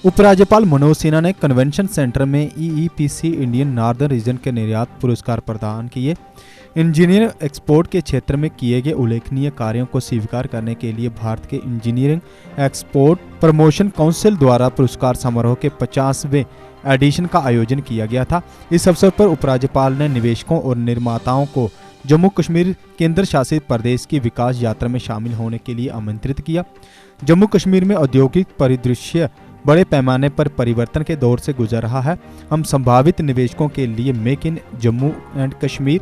उपराज्यपाल मनोज सिन्हा ने convention centre में ईईपीसी इंडियन नॉर्दर्न रीजन के निर्यात पुरस्कार प्रदान किए। इंजीनियरिंग एक्सपोर्ट के क्षेत्र में किए गए उल्लेखनीय कार्यों को स्वीकार करने के लिए भारत के इंजीनियरिंग एक्सपोर्ट प्रमोशन काउंसिल द्वारा पुरस्कार समारोह के 50वें एडिशन का आयोजन किया गया था। इस अवसर पर उपराज्यपाल ने निवेशकों और निर्माताओं को जम्मू कश्मीर केंद्र शासित प्रदेश की विकास यात्रा में शामिल होने के लिए आमंत्रित किया। जम्मू कश्मीर में औद्योगिक परिदृश्य बड़े पैमाने पर परिवर्तन के दौर से गुजर रहा है। हम संभावित निवेशकों के लिए make in Jammu and Kashmir,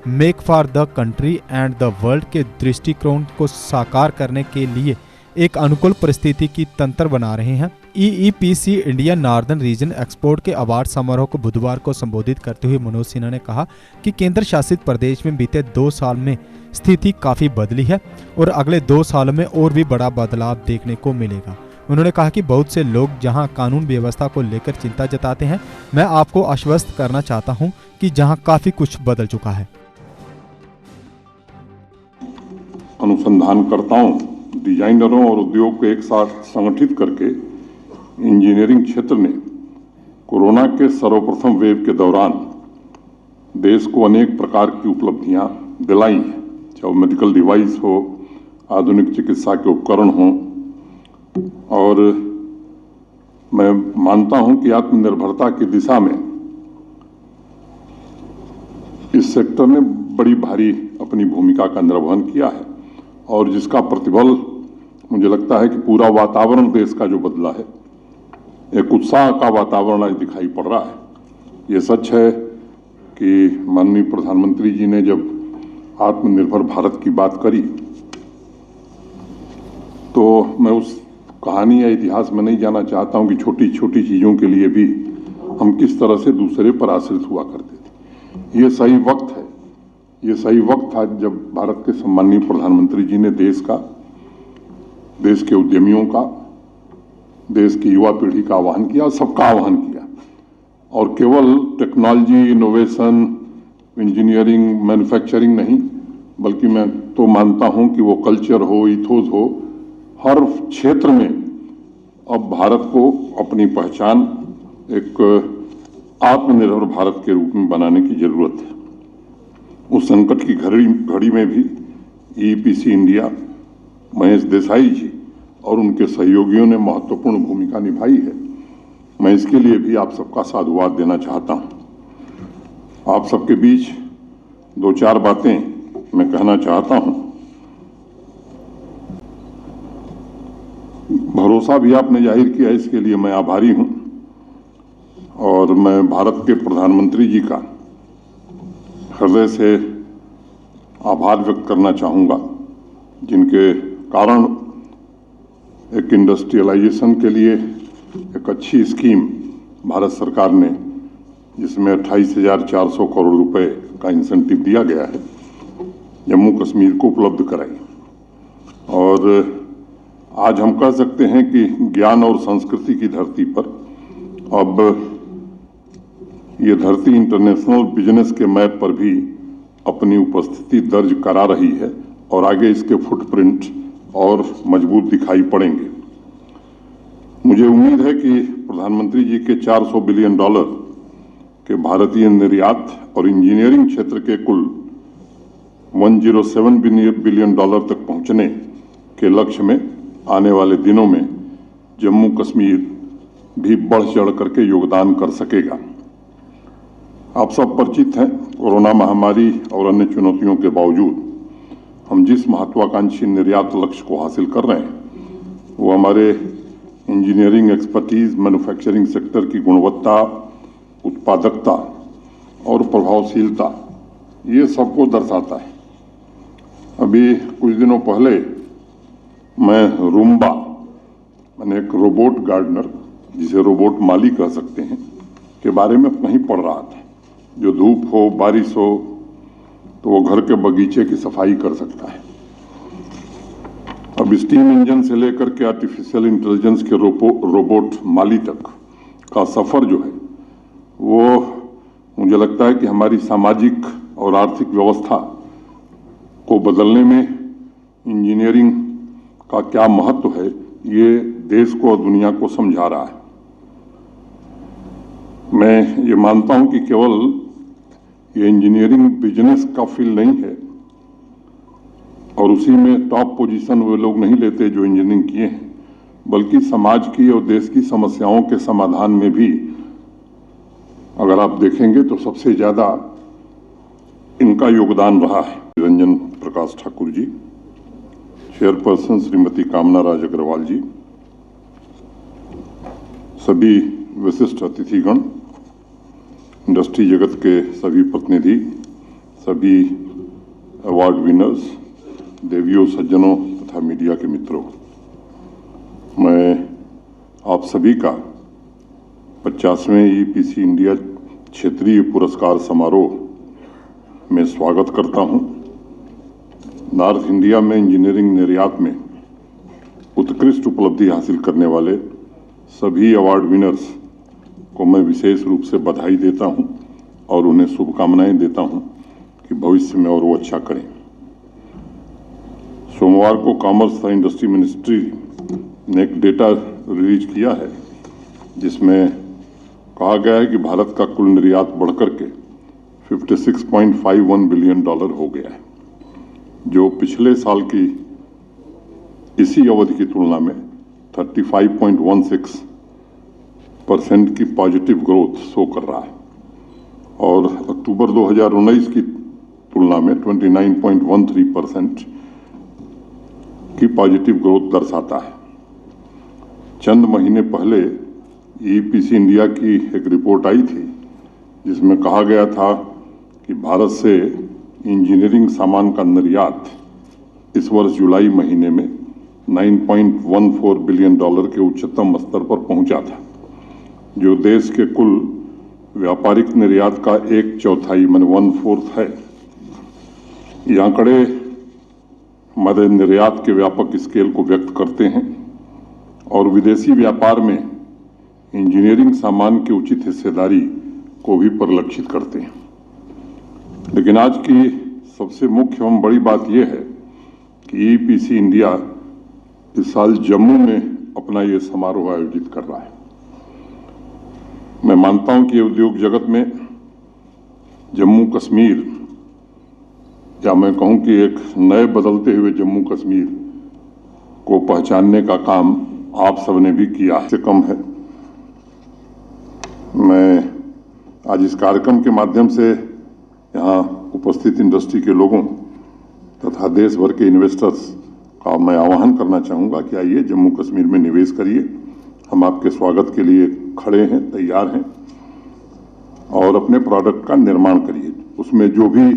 make for the country and the world के दृष्टिकोण को साकार करने के लिए एक अनुकूल परिस्थिति की तंत्र बना रहे हैं। EEPC India northern region export के अवार्ड समारोह को बुधवार को संबोधित करते हुए मनोज सिन्हा ने कहा कि केंद्र शासित प्रदेश में बीते 2 साल में स्थिति काफी बदली है और अगले 2 सालों में और भी बड़ा बदलाव देखने को मिलेगा। उन्होंने कहा कि बहुत से लोग जहां कानून व्यवस्था को लेकर चिंता जताते हैं, मैं आपको आश्वस्त करना चाहता हूं कि जहां काफी कुछ बदल चुका है। अनुसंधानकर्ताओं, डिजाइनरों और उद्योग को एक साथ संगठित करके इंजीनियरिंग क्षेत्र ने कोरोना के सर्वप्रथम वेव के दौरान देश को अनेक प्रकार की उपलब्धियां दिलाई हैं, चाहे मेडिकल डिवाइस हो, आधुनिक चिकित्सा के उपकरण हो। और मैं मानता हूं कि आत्मनिर्भरता की दिशा में इस सेक्टर ने बड़ी भारी अपनी भूमिका का निर्वहन किया है और जिसका प्रतिफल मुझे लगता है कि पूरा वातावरण देश का जो बदला है, एक उत्साह का वातावरण आज दिखाई पड़ रहा है। ये सच है कि माननीय प्रधानमंत्री जी ने जब आत्मनिर्भर भारत की बात करी तो मैं उस कहानी या इतिहास में नहीं जाना चाहता हूं कि छोटी छोटी चीज़ों के लिए भी हम किस तरह से दूसरे पर आश्रित हुआ करते थे। ये सही वक्त है, ये सही वक्त था जब भारत के सम्माननीय प्रधानमंत्री जी ने देश के उद्यमियों का, देश की युवा पीढ़ी का आह्वान किया, सबका आह्वान किया। और केवल टेक्नोलॉजी, इनोवेशन, इंजीनियरिंग, मैन्युफैक्चरिंग नहीं, बल्कि मैं तो मानता हूं कि वो कल्चर हो, इथोस हो, हर क्षेत्र में अब भारत को अपनी पहचान एक आत्मनिर्भर भारत के रूप में बनाने की जरूरत है। उस संकट की घड़ी में भी ईईपीसी इंडिया, महेश देसाई जी और उनके सहयोगियों ने महत्वपूर्ण भूमिका निभाई है। मैं इसके लिए भी आप सबका साधुवाद देना चाहता हूं। आप सबके बीच 2-4 बातें मैं कहना चाहता हूं। भरोसा भी आपने जाहिर किया, इसके लिए मैं आभारी हूं। और मैं भारत के प्रधानमंत्री जी का हृदय से आभार व्यक्त करना चाहूँगा, जिनके कारण एक इंडस्ट्रियलाइजेशन के लिए एक अच्छी स्कीम भारत सरकार ने, जिसमें 28,400 करोड़ रुपए का इंसेंटिव दिया गया है, जम्मू कश्मीर को उपलब्ध कराई। और आज हम कह सकते हैं कि ज्ञान और संस्कृति की धरती पर अब ये धरती इंटरनेशनल बिजनेस के मैप पर भी अपनी उपस्थिति दर्ज करा रही है और आगे इसके फुटप्रिंट और मजबूत दिखाई पड़ेंगे। मुझे उम्मीद है कि प्रधानमंत्री जी के $400 बिलियन के भारतीय निर्यात और इंजीनियरिंग क्षेत्र के कुल $107 बिलियन तक पहुंचने के लक्ष्य में आने वाले दिनों में जम्मू कश्मीर भी बढ़ चढ़ करके योगदान कर सकेगा। आप सब परिचित हैं, कोरोना महामारी और अन्य चुनौतियों के बावजूद हम जिस महत्वाकांक्षी निर्यात लक्ष्य को हासिल कर रहे हैं, वो हमारे इंजीनियरिंग एक्सपर्टीज, मैन्युफैक्चरिंग सेक्टर की गुणवत्ता, उत्पादकता और प्रभावशीलता, ये सबको दर्शाता है। अभी कुछ दिनों पहले मैं रूम्बा, मैंने एक रोबोट गार्डनर, जिसे रोबोट माली कह सकते हैं, के बारे में कहीं पढ़ रहा था। जो धूप हो, बारिश हो, तो वो घर के बगीचे की सफाई कर सकता है। अब स्टीम इंजन से लेकर के आर्टिफिशियल इंटेलिजेंस के रोबोट माली तक का सफर जो है, वो मुझे लगता है कि हमारी सामाजिक और आर्थिक व्यवस्था को बदलने में इंजीनियरिंग का क्या महत्व है, ये देश को और दुनिया को समझा रहा है। मैं ये मानता हूं कि केवल ये इंजीनियरिंग बिजनेस का फील्ड नहीं है और उसी में टॉप पोजीशन वे लोग नहीं लेते जो इंजीनियरिंग किए हैं, बल्कि समाज की और देश की समस्याओं के समाधान में भी अगर आप देखेंगे तो सबसे ज्यादा इनका योगदान रहा है। रंजन प्रकाश ठाकुर जी, चेयरपर्सन श्रीमती कामना राज अग्रवाल जी, सभी विशिष्ट अतिथिगण, इंडस्ट्री जगत के सभी प्रतिनिधि, सभी अवार्ड विनर्स, देवियों, सज्जनों तथा मीडिया के मित्रों, मैं आप सभी का 50वें ईपीसी इंडिया क्षेत्रीय पुरस्कार समारोह में स्वागत करता हूं। नॉर्थ इंडिया में इंजीनियरिंग निर्यात में उत्कृष्ट उपलब्धि हासिल करने वाले सभी अवार्ड विनर्स को मैं विशेष रूप से बधाई देता हूं और उन्हें शुभकामनाएं देता हूं कि भविष्य में और वो अच्छा करें। सोमवार को कॉमर्स तथा इंडस्ट्री मिनिस्ट्री ने एक डेटा रिलीज किया है जिसमें कहा गया है कि भारत का कुल निर्यात बढ़कर के $56.51 बिलियन हो गया है, जो पिछले साल की इसी अवधि की तुलना में 35.16% की पॉजिटिव ग्रोथ शो कर रहा है और अक्टूबर 2019 की तुलना में 29.13% की पॉजिटिव ग्रोथ दर्शाता है। चंद महीने पहले ईपीसी इंडिया की एक रिपोर्ट आई थी जिसमें कहा गया था कि भारत से इंजीनियरिंग सामान का निर्यात इस वर्ष जुलाई महीने में $9.14 बिलियन के उच्चतम स्तर पर पहुंचा था, जो देश के कुल व्यापारिक निर्यात का 1/4 माने 1/4 है। ये आंकड़े हमारे निर्यात के व्यापक स्केल को व्यक्त करते हैं और विदेशी व्यापार में इंजीनियरिंग सामान की उचित हिस्सेदारी को भी परिलक्षित करते हैं। लेकिन आज की सबसे मुख्य एवं बड़ी बात यह है कि ईपीसी इंडिया इस साल जम्मू में अपना ये समारोह आयोजित कर रहा है। मैं मानता हूं कि उद्योग जगत में जम्मू कश्मीर, या मैं कहूं कि एक नए बदलते हुए जम्मू कश्मीर को पहचानने का काम आप सबने भी किया है, से कम है। मैं आज इस कार्यक्रम के माध्यम से यहाँ उपस्थित इंडस्ट्री के लोगों तथा देश भर के इन्वेस्टर्स का मैं आह्वान करना चाहूँगा कि आइए जम्मू कश्मीर में निवेश करिए। हम आपके स्वागत के लिए खड़े हैं, तैयार हैं और अपने प्रोडक्ट का निर्माण करिए। उसमें जो भी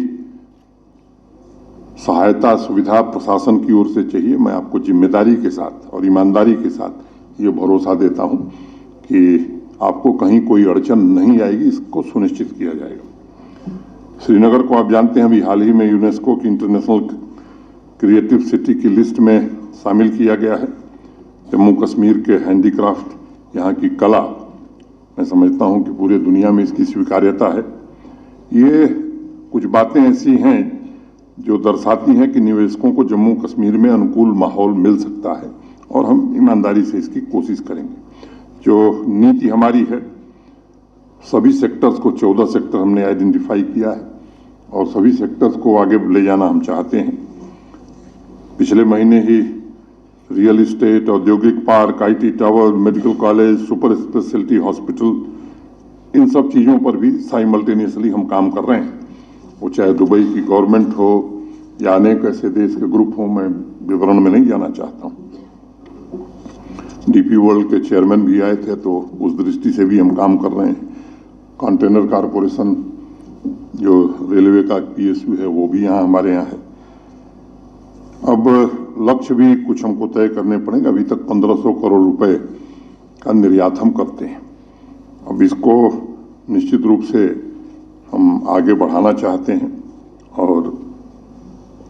सहायता सुविधा प्रशासन की ओर से चाहिए, मैं आपको जिम्मेदारी के साथ और ईमानदारी के साथ ये भरोसा देता हूँ कि आपको कहीं कोई अड़चन नहीं आएगी, इसको सुनिश्चित किया जाएगा। श्रीनगर को आप जानते हैं, अभी हाल ही में यूनेस्को की इंटरनेशनल क्रिएटिव सिटी की लिस्ट में शामिल किया गया है। जम्मू कश्मीर के हैंडीक्राफ्ट, यहाँ की कला, मैं समझता हूँ कि पूरे दुनिया में इसकी स्वीकार्यता है। ये कुछ बातें ऐसी हैं जो दर्शाती हैं कि निवेशकों को जम्मू कश्मीर में अनुकूल माहौल मिल सकता है और हम ईमानदारी से इसकी कोशिश करेंगे। जो नीति हमारी है, सभी सेक्टर्स को 14 सेक्टर हमने आइडेंटिफाई किया है और सभी सेक्टर्स को आगे ले जाना हम चाहते हैं। पिछले महीने ही रियल इस्टेट, औद्योगिक park, IT tower, medical college, super speciality hospital, इन सब चीज़ों पर भी साइमल्टेनियसली हम काम कर रहे हैं। वो चाहे दुबई की गवर्नमेंट हो या अनेक ऐसे देश के ग्रुप हो, मैं विवरण में नहीं जाना चाहता हूँ। डीपी वर्ल्ड के चेयरमैन भी आए थे, तो उस दृष्टि से भी हम काम कर रहे हैं। कंटेनर कॉरपोरेशन जो रेलवे का पीएसयू है, वो भी यहाँ हमारे यहाँ है। अब लक्ष्य भी कुछ हमको तय करने पड़ेंगे। अभी तक 1500 करोड़ रुपए का निर्यात हम करते हैं। अब इसको निश्चित रूप से हम आगे बढ़ाना चाहते हैं और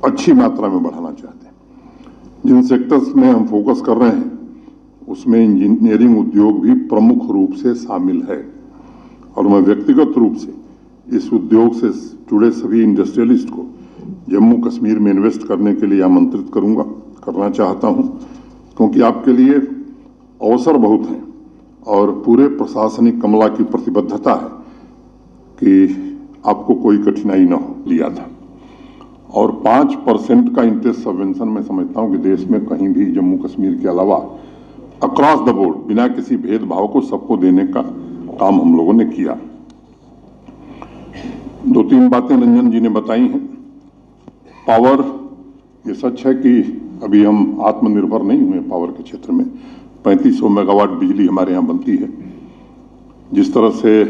अच्छी मात्रा में बढ़ाना चाहते हैं। जिन सेक्टर्स में हम फोकस कर रहे हैं उसमें इंजीनियरिंग उद्योग भी प्रमुख रूप से शामिल है और मैं व्यक्तिगत रूप से इस उद्योग से जुड़े सभी इंडस्ट्रियलिस्ट को जम्मू कश्मीर में इन्वेस्ट करने के लिए आमंत्रित करना चाहता हूं, क्योंकि आपके लिए अवसर बहुत हैं और पूरे प्रशासनिक अमला की प्रतिबद्धता है कि आपको कोई कठिनाई न हो लिया था। और 5% का इंटरेस्ट सबवेंशन मैं समझता हूं कि देश में कहीं भी जम्मू कश्मीर के अलावा अक्रॉस द बोर्ड बिना किसी भेदभाव को सबको देने का काम हम लोगों ने किया। 2-3 बातें रंजन जी ने बताई हैं। पावर, ये सच है कि अभी हम आत्मनिर्भर नहीं हुए पावर के क्षेत्र में। 3500 मेगावाट बिजली हमारे यहाँ बनती है। जिस तरह से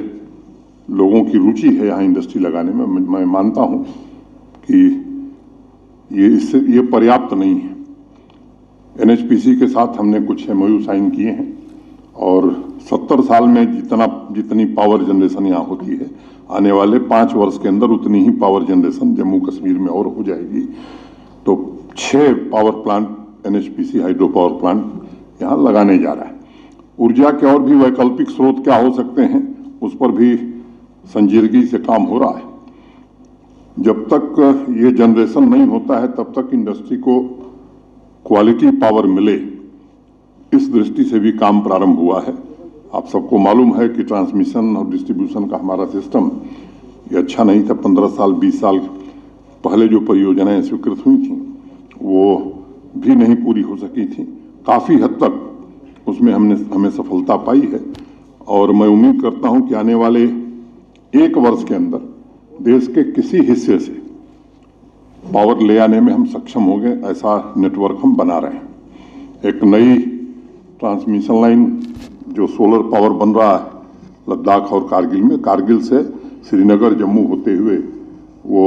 लोगों की रुचि है यहाँ इंडस्ट्री लगाने में, मैं मानता हूँ कि ये पर्याप्त नहीं है। एनएचपीसी के साथ हमने कुछ एमओयू साइन किए हैं और 70 साल में जितनी पावर जनरेशन यहाँ होती है, आने वाले 5 वर्ष के अंदर उतनी ही पावर जनरेशन जम्मू कश्मीर में और हो जाएगी। तो 6 power plant NHPC hydro power plant यहाँ लगाने जा रहा है। ऊर्जा के और भी वैकल्पिक स्रोत क्या हो सकते हैं, उस पर भी संजीदगी से काम हो रहा है। जब तक ये जनरेशन नहीं होता है तब तक इंडस्ट्री को क्वालिटी पावर मिले, इस दृष्टि से भी काम प्रारंभ हुआ है। आप सबको मालूम है कि ट्रांसमिशन और डिस्ट्रीब्यूशन का हमारा सिस्टम ये अच्छा नहीं था। 15 साल 20 साल पहले जो परियोजनाएं स्वीकृत हुई थी वो भी नहीं पूरी हो सकी थी। काफ़ी हद तक उसमें हमें सफलता पाई है और मैं उम्मीद करता हूं कि आने वाले 1 वर्ष के अंदर देश के किसी हिस्से से पावर ले आने में हम सक्षम होंगे। ऐसा नेटवर्क हम बना रहे हैं। एक नई ट्रांसमिशन लाइन जो सोलर पावर बन रहा है लद्दाख और कारगिल में, कारगिल से श्रीनगर जम्मू होते हुए, वो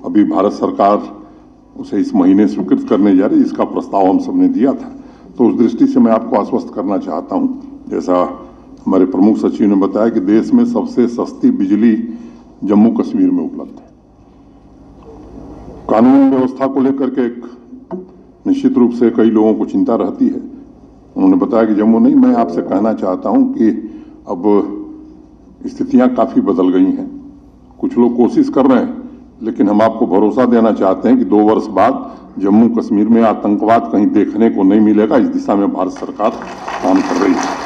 अभी भारत सरकार उसे इस महीने स्वीकृत करने जा रही है। इसका प्रस्ताव हम सबने दिया था। तो उस दृष्टि से मैं आपको आश्वस्त करना चाहता हूं, जैसा हमारे प्रमुख सचिव ने बताया कि देश में सबसे सस्ती बिजली जम्मू कश्मीर में उपलब्ध है। कानून व्यवस्था को लेकर के एक निश्चित रूप से कई लोगों को चिंता रहती है। उन्होंने बताया कि जम्मू नहीं, मैं आपसे कहना चाहता हूं कि अब स्थितियां काफी बदल गई हैं। कुछ लोग कोशिश कर रहे हैं, लेकिन हम आपको भरोसा देना चाहते हैं कि 2 वर्ष बाद जम्मू कश्मीर में आतंकवाद कहीं देखने को नहीं मिलेगा। इस दिशा में भारत सरकार काम कर रही है।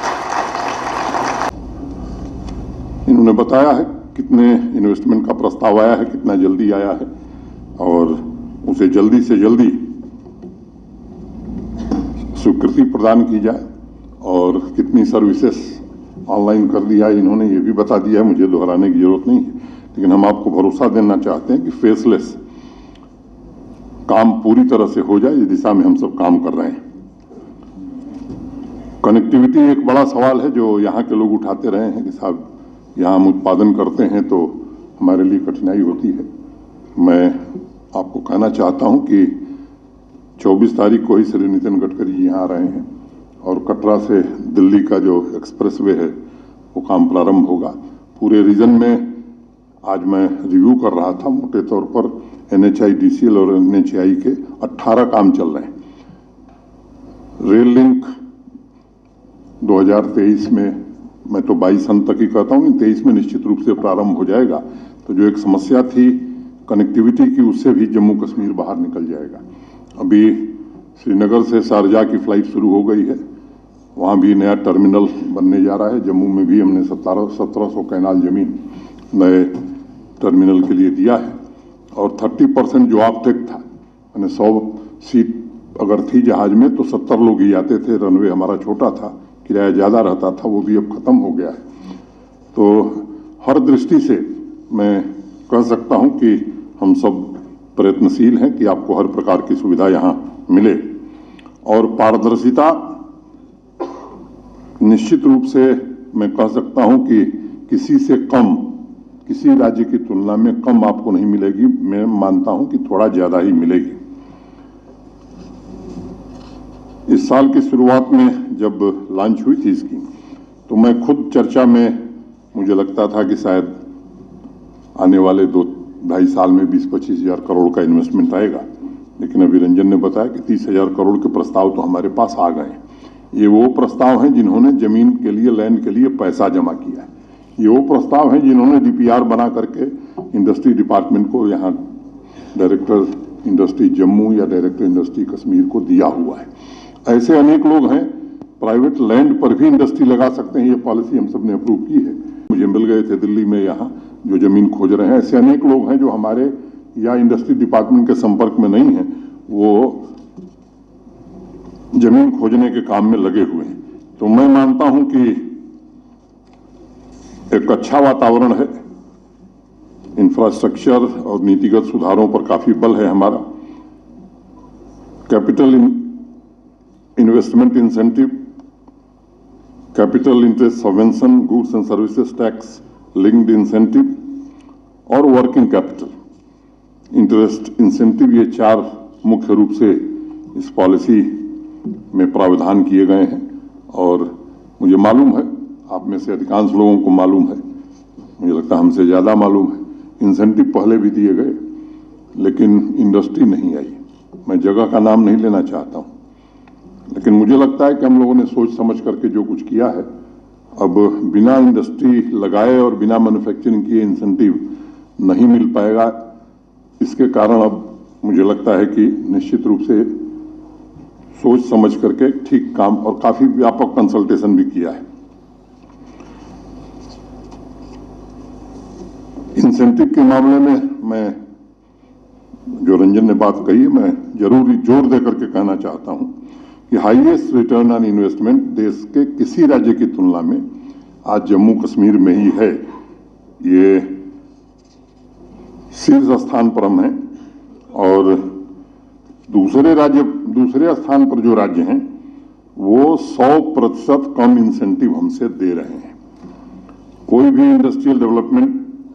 इन्होंने बताया है कितने इन्वेस्टमेंट का प्रस्ताव आया है, कितना जल्दी आया है और उसे जल्दी से जल्दी स्वीकृति प्रदान की जाए और कितनी सर्विसेज ऑनलाइन कर दिया है इन्होंने ये भी बता दिया है, मुझे दोहराने की जरूरत नहीं है। लेकिन हम आपको भरोसा देना चाहते हैं कि फेसलेस काम पूरी तरह से हो जाए, इस दिशा में हम सब काम कर रहे हैं। कनेक्टिविटी एक बड़ा सवाल है जो यहाँ के लोग उठाते रहे हैं कि साहब यहाँ हम उत्पादन करते हैं तो हमारे लिए कठिनाई होती है। मैं आपको कहना चाहता हूँ कि 24 तारीख को ही श्री नितिन गडकरी जी यहाँ आ रहे हैं और कटरा से दिल्ली का जो एक्सप्रेसवे है वो काम प्रारंभ होगा। पूरे रीजन में आज मैं रिव्यू कर रहा था, मोटे तौर पर NHIDCL और NHAI के 18 काम चल रहे हैं। रेल लिंक 2023 में, मैं तो 22 अंत तक ही कहता हूँ, 23 में निश्चित रूप से प्रारंभ हो जाएगा। तो जो एक समस्या थी कनेक्टिविटी की, उससे भी जम्मू कश्मीर बाहर निकल जाएगा। अभी श्रीनगर से शारजाह की फ्लाइट शुरू हो गई है, वहाँ भी नया टर्मिनल बनने जा रहा है। जम्मू में भी हमने 1700 कैनाल जमीन नए टर्मिनल के लिए दिया है और 30% जो ऑफटेक था, यानी 100 सीट अगर थी जहाज में तो 70 लोग ही आते थे। रनवे हमारा छोटा था, किराया ज़्यादा रहता था, वो भी अब खत्म हो गया है। तो हर दृष्टि से मैं कह सकता हूं कि हम सब प्रयत्नशील हैं कि आपको हर प्रकार की सुविधा यहाँ मिले। और पारदर्शिता निश्चित रूप से मैं कह सकता हूं कि किसी से कम, किसी राज्य की तुलना में कम आपको नहीं मिलेगी। मैं मानता हूं कि थोड़ा ज़्यादा ही मिलेगी। इस साल की शुरुआत में जब लॉन्च हुई थी स्कीम, तो मैं खुद चर्चा में, मुझे लगता था कि शायद आने वाले 2-2.5 साल में 20-25 हज़ार करोड़ का इन्वेस्टमेंट आएगा। लेकिन अभी रंजन ने बताया कि 30,000 करोड़ के प्रस्ताव तो हमारे पास आ गए हैं। ये वो प्रस्ताव हैं जिन्होंने जमीन के लिए, लैंड के लिए पैसा जमा किया है। ये वो प्रस्ताव हैं जिन्होंने DPR बना करके इंडस्ट्री डिपार्टमेंट को, यहाँ डायरेक्टर इंडस्ट्री जम्मू या डायरेक्टर इंडस्ट्री कश्मीर को दिया हुआ है। ऐसे अनेक लोग हैं प्राइवेट लैंड पर भी इंडस्ट्री लगा सकते हैं। ये पॉलिसी हम सब ने अप्रूव की है। मुझे मिल गए थे दिल्ली में यहाँ जो जमीन खोज रहे हैं। ऐसे अनेक लोग हैं जो हमारे या इंडस्ट्री डिपार्टमेंट के संपर्क में नहीं हैं, वो जमीन खोजने के काम में लगे हुए हैं। तो मैं मानता हूं कि एक अच्छा वातावरण है। इंफ्रास्ट्रक्चर और नीतिगत सुधारों पर काफी बल है हमारा। Capital investment incentive, capital interest subvention, goods and services tax linked incentive और वर्किंग कैपिटल इंटरेस्ट इंसेंटिव, ये 4 मुख्य रूप से इस पॉलिसी में प्रावधान किए गए हैं। और मुझे मालूम है, आप में से अधिकांश लोगों को मालूम है, मुझे लगता है हमसे ज़्यादा मालूम है, इंसेंटिव पहले भी दिए गए लेकिन इंडस्ट्री नहीं आई। मैं जगह का नाम नहीं लेना चाहता हूँ, लेकिन मुझे लगता है कि हम लोगों ने सोच समझ करके जो कुछ किया है, अब बिना इंडस्ट्री लगाए और बिना मैन्युफैक्चरिंग किए इंसेंटिव नहीं मिल पाएगा। इसके कारण अब मुझे लगता है कि निश्चित रूप से सोच समझ करके ठीक काम और काफी व्यापक कंसल्टेशन भी किया है। इंसेंटिव के मामले में मैं जो रंजन ने बात कही है, मैं जरूर जोर दे करके कहना चाहता हूं कि हाईएस्ट रिटर्न ऑन इन्वेस्टमेंट देश के किसी राज्य की तुलना में आज जम्मू कश्मीर में ही है। ये शीर्ष स्थान पर हम हैं और दूसरे स्थान पर जो राज्य हैं वो 100% कम इंसेंटिव हमसे दे रहे हैं। कोई भी इंडस्ट्रियल डेवलपमेंट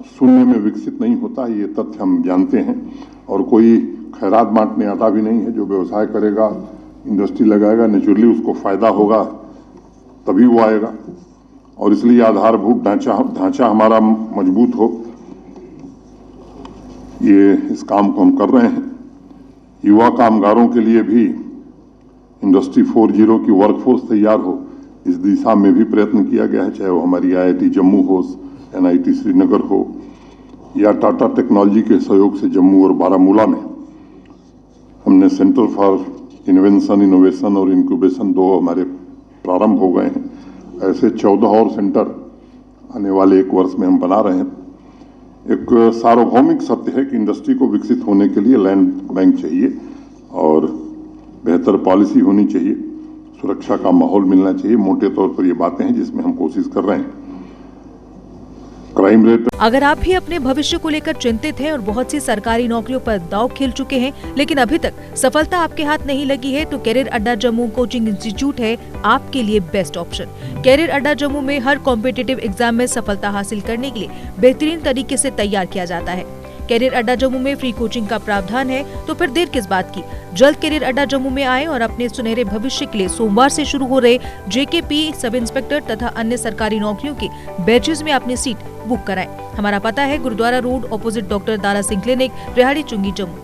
शून्य में विकसित नहीं होता, ये तथ्य हम जानते हैं। और कोई खैरात बांटने आता भी नहीं है। जो व्यवसाय करेगा, इंडस्ट्री लगाएगा, नेचुरली उसको फायदा होगा तभी वो आएगा। और इसलिए आधारभूत ढांचा हमारा मजबूत हो, ये इस काम को हम कर रहे हैं। युवा कामगारों के लिए भी इंडस्ट्री 4.0 की वर्कफोर्स तैयार हो, इस दिशा में भी प्रयत्न किया गया है। चाहे वो हमारी IIT जम्मू हो, NIT श्रीनगर हो या टाटा टेक्नोलॉजी के सहयोग से जम्मू और बारामूला में हमने सेंटर फॉर इन्वेंशन, इनोवेशन और इंक्यूबेशन 2 हमारे प्रारंभ हो गए हैं। ऐसे 14 और सेंटर आने वाले 1 वर्ष में हम बना रहे हैं। एक सार्वभौमिक सत्य है कि इंडस्ट्री को विकसित होने के लिए लैंड बैंक चाहिए और बेहतर पॉलिसी होनी चाहिए, सुरक्षा का माहौल मिलना चाहिए। मोटे तौर पर ये बातें हैं जिसमें हम कोशिश कर रहे हैं। Crime rate. अगर आप भी अपने भविष्य को लेकर चिंतित हैं और बहुत सी सरकारी नौकरियों पर दांव खेल चुके हैं, लेकिन अभी तक सफलता आपके हाथ नहीं लगी है, तो कैरियर अड्डा जम्मू कोचिंग इंस्टीट्यूट है आपके लिए बेस्ट ऑप्शन। कैरियर अड्डा जम्मू में हर कॉम्पिटिटिव एग्जाम में सफलता हासिल करने के लिए बेहतरीन तरीके से तैयार किया जाता है। कैरियर अड्डा जम्मू में फ्री कोचिंग का प्रावधान है, तो फिर देर किस बात की। जल्द कैरियर अड्डा जम्मू में आए और अपने सुनहरे भविष्य के लिए सोमवार से शुरू हो रहे JKP सब इंस्पेक्टर तथा अन्य सरकारी नौकरियों के बैचेस में अपनी सीट बुक कराएं। हमारा पता है Gurudwara road opposite doctor Dara Singh clinic, Rehari Chungi, Jammu.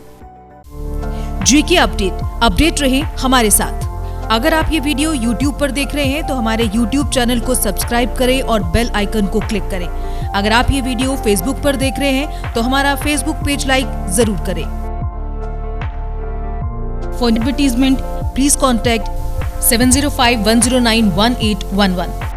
GK update रहे हमारे साथ। अगर आप ये वीडियो YouTube पर देख रहे हैं तो हमारे YouTube चैनल को सब्सक्राइब करें और बेल आइकन को क्लिक करें। अगर आप ये वीडियो Facebook पर देख रहे हैं तो हमारा Facebook पेज लाइक जरूर करें। For advertisement please contact 7051091811।